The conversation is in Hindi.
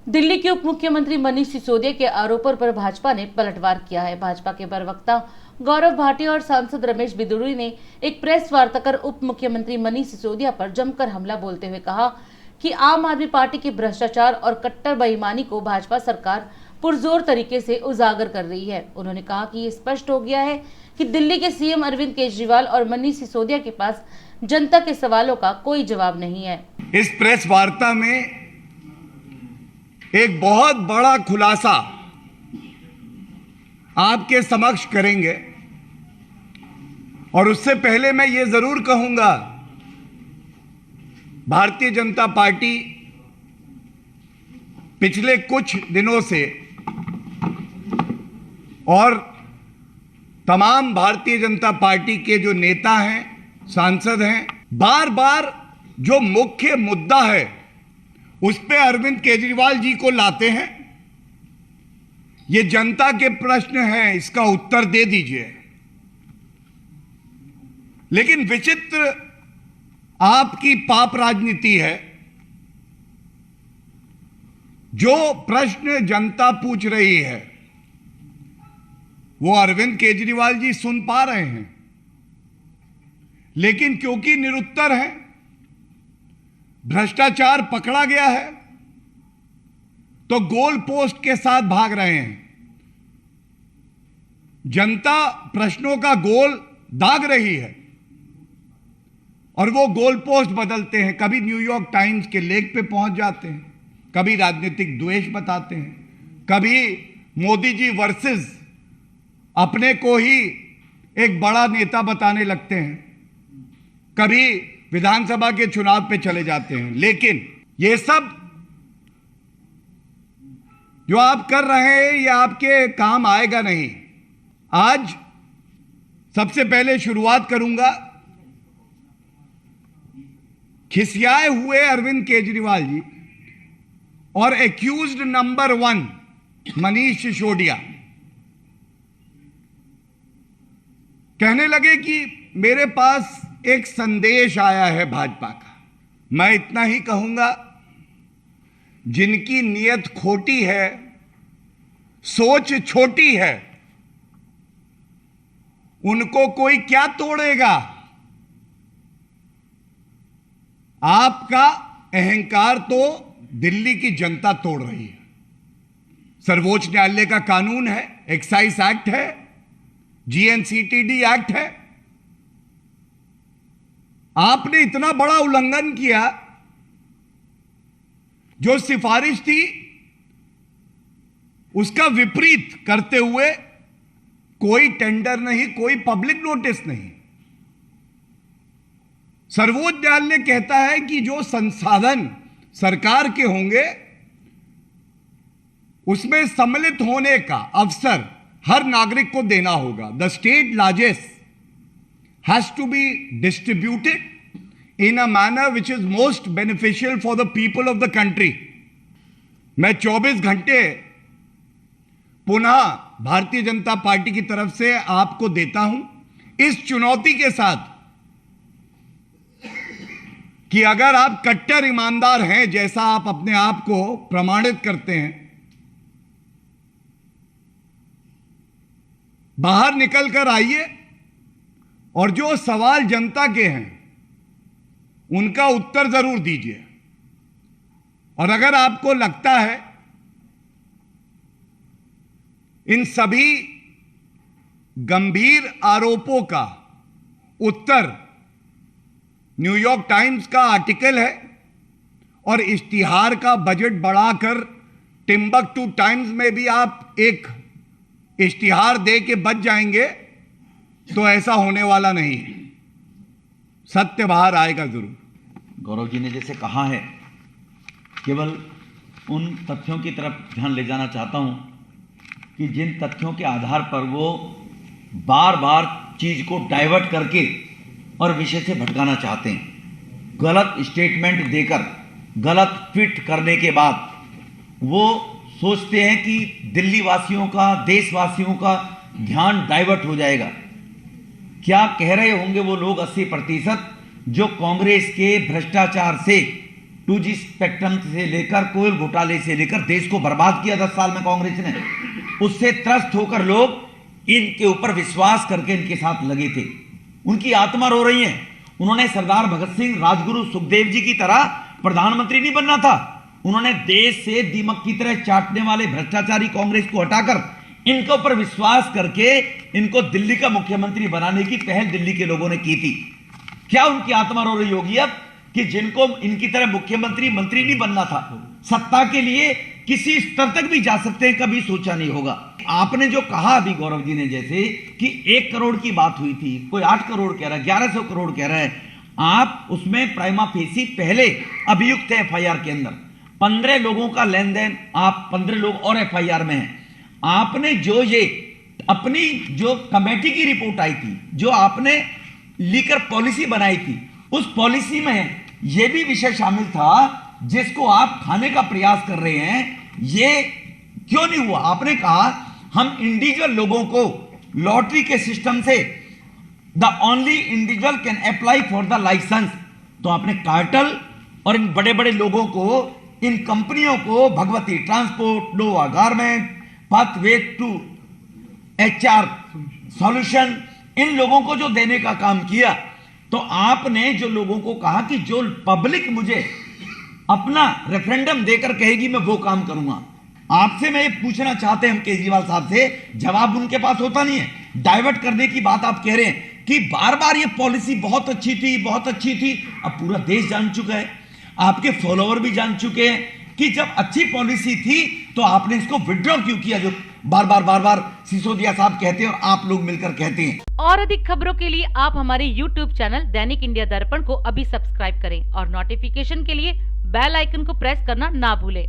दिल्ली के उप मुख्यमंत्री मनीष सिसोदिया के आरोपों पर भाजपा ने पलटवार किया है। भाजपा के प्रवक्ता गौरव भाटिया और सांसद रमेश बिदुड़ी ने एक प्रेस वार्ता कर उप मुख्यमंत्री मनीष सिसोदिया पर जमकर हमला बोलते हुए कहा कि आम आदमी पार्टी के भ्रष्टाचार और कट्टर बेईमानी को भाजपा सरकार पुरजोर तरीके से उजागर कर रही है। उन्होंने कहा कि ये स्पष्ट हो गया है कि दिल्ली के सीएम अरविंद केजरीवाल और मनीष सिसोदिया के पास जनता के सवालों का कोई जवाब नहीं है। इस प्रेस वार्ता में एक बहुत बड़ा खुलासा आपके समक्ष करेंगे और उससे पहले मैं ये जरूर कहूंगा, भारतीय जनता पार्टी पिछले कुछ दिनों से और तमाम भारतीय जनता पार्टी के जो नेता हैं, सांसद हैं, बार बार जो मुख्य मुद्दा है उस पे अरविंद केजरीवाल जी को लाते हैं। ये जनता के प्रश्न हैं, इसका उत्तर दे दीजिए। लेकिन विचित्र आपकी पाप राजनीति है। जो प्रश्न जनता पूछ रही है वो अरविंद केजरीवाल जी सुन पा रहे हैं, लेकिन क्योंकि निरुत्तर है, भ्रष्टाचार पकड़ा गया है, तो गोल पोस्ट के साथ भाग रहे हैं। जनता प्रश्नों का गोल दाग रही है और वो गोल पोस्ट बदलते हैं। कभी न्यूयॉर्क टाइम्स के लेख पे पहुंच जाते हैं, कभी राजनीतिक द्वेष बताते हैं, कभी मोदी जी वर्सेस अपने को ही एक बड़ा नेता बताने लगते हैं, कभी विधानसभा के चुनाव पे चले जाते हैं। लेकिन ये सब जो आप कर रहे हैं ये आपके काम आएगा नहीं। आज सबसे पहले शुरुआत करूंगा खिसियाए हुए अरविंद केजरीवाल जी और एक्यूज्ड नंबर 1 मनीष सिसोदिया कहने लगे कि मेरे पास एक संदेश आया है भाजपा का। मैं इतना ही कहूंगा, जिनकी नीयत खोटी है, सोच छोटी है, उनको कोई क्या तोड़ेगा। आपका अहंकार तो दिल्ली की जनता तोड़ रही है। सर्वोच्च न्यायालय का कानून है, एक्साइज एक्ट है, जीएनसीटीडी एक्ट है। आपने इतना बड़ा उल्लंघन किया, जो सिफारिश थी उसका विपरीत करते हुए कोई टेंडर नहीं, कोई पब्लिक नोटिस नहीं। सर्वोच्च न्यायालय कहता है कि जो संसाधन सरकार के होंगे उसमें सम्मिलित होने का अवसर हर नागरिक को देना होगा। The state largest has to be distributed in a manner which is most beneficial for the people of the country. मैं 24 घंटे पुनः भारतीय जनता पार्टी की तरफ से आपको देता हूं इस चुनौती के साथ कि अगर आप कट्टर ईमानदार हैं, जैसा आप अपने आप को प्रमाणित करते हैं, बाहर निकल कर आइए और जो सवाल जनता के हैं उनका उत्तर जरूर दीजिए। और अगर आपको लगता है इन सभी गंभीर आरोपों का उत्तर न्यूयॉर्क टाइम्स का आर्टिकल है और इश्तिहार का बजट बढ़ाकर टिम्बकटू टाइम्स में भी आप एक इश्तिहार दे के बच जाएंगे, तो ऐसा होने वाला नहीं है। सत्य बाहर आएगा जरूर। गौरव जी ने जैसे कहा है, केवल उन तथ्यों की तरफ ध्यान ले जाना चाहता हूं कि जिन तथ्यों के आधार पर वो बार बार चीज को डाइवर्ट करके और विषय से भटकाना चाहते हैं। गलत स्टेटमेंट देकर, गलत ट्वीट करने के बाद वो सोचते हैं कि दिल्ली वासियों का, देशवासियों का ध्यान डाइवर्ट हो जाएगा। क्या कह रहे होंगे वो लोग 80% जो कांग्रेस के भ्रष्टाचार से 2G स्पेक्ट्रम से लेकर कोयल घोटाले से लेकर देश को बर्बाद किया 10 साल में कांग्रेस ने। उससे त्रस्त होकर लोग इनके ऊपर विश्वास करके इनके साथ लगे थे। उनकी आत्मा रो रही है। उन्होंने सरदार भगत सिंह, राजगुरु सुखदेव जी की तरह प्रधानमंत्री नहीं बनना था। उन्होंने देश से दीमक की तरह चाटने वाले भ्रष्टाचारी कांग्रेस को हटाकर इनके ऊपर विश्वास करके इनको दिल्ली का मुख्यमंत्री बनाने की पहल दिल्ली के लोगों ने की थी। क्या उनकी आत्मा रो रही होगी अब कि जिनको इनकी तरह मुख्यमंत्री मंत्री नहीं बनना था, सत्ता के लिए किसी स्तर तक भी जा सकते हैं, कभी सोचा नहीं होगा। आपने जो कहा अभी गौरव जी ने, जैसे कि 1 करोड़ की बात हुई थी, कोई 8 करोड़ कह रहा है, 1100 करोड़ कह रहा है, आप उसमें प्राइमा फेसी पहले अभियुक्त है एफआईआर के अंदर। 15 लोगों का लेन देन, आप 15 लोग और एफआईआर में हैं। आपने जो ये अपनी जो कमेटी की रिपोर्ट आई थी, जो आपने लीकर पॉलिसी बनाई थी, उस पॉलिसी में यह भी विषय शामिल था जिसको आप खाने का प्रयास कर रहे हैं। ये क्यों नहीं हुआ? आपने कहा हम इंडिविजुअल लोगों को लॉटरी के सिस्टम से the only individual can apply for the licence. तो आपने कार्टेल और इन बड़े बड़े लोगों को, इन कंपनियों को, Bhagwati transport, Nova garment, pathway to HR solution, इन लोगों को जो देने का काम किया, तो आपने जो लोगों को कहा कि जो पब्लिक मुझे अपना रेफरेंडम देकर कहेगी मैं वो काम करूंगा। आपसे मैं ये पूछना चाहते हैं हम केजरीवाल साहब से, जवाब उनके पास होता नहीं है। डाइवर्ट करने की बात आप कह रहे हैं कि बार बार ये पॉलिसी बहुत अच्छी थी, बहुत अच्छी थी। अब पूरा देश जान चुका है, आपके फॉलोअर भी जान चुके हैं कि जब अच्छी पॉलिसी थी तो आपने इसको विड्रॉ क्यों किया, जो बार बार सिसोदिया साहब कहते हैं और आप लोग मिलकर कहते हैं। और अधिक खबरों के लिए आप हमारे YouTube चैनल दैनिक इंडिया दर्पण को अभी सब्सक्राइब करें और नोटिफिकेशन के लिए बेल आइकन को प्रेस करना ना भूलें।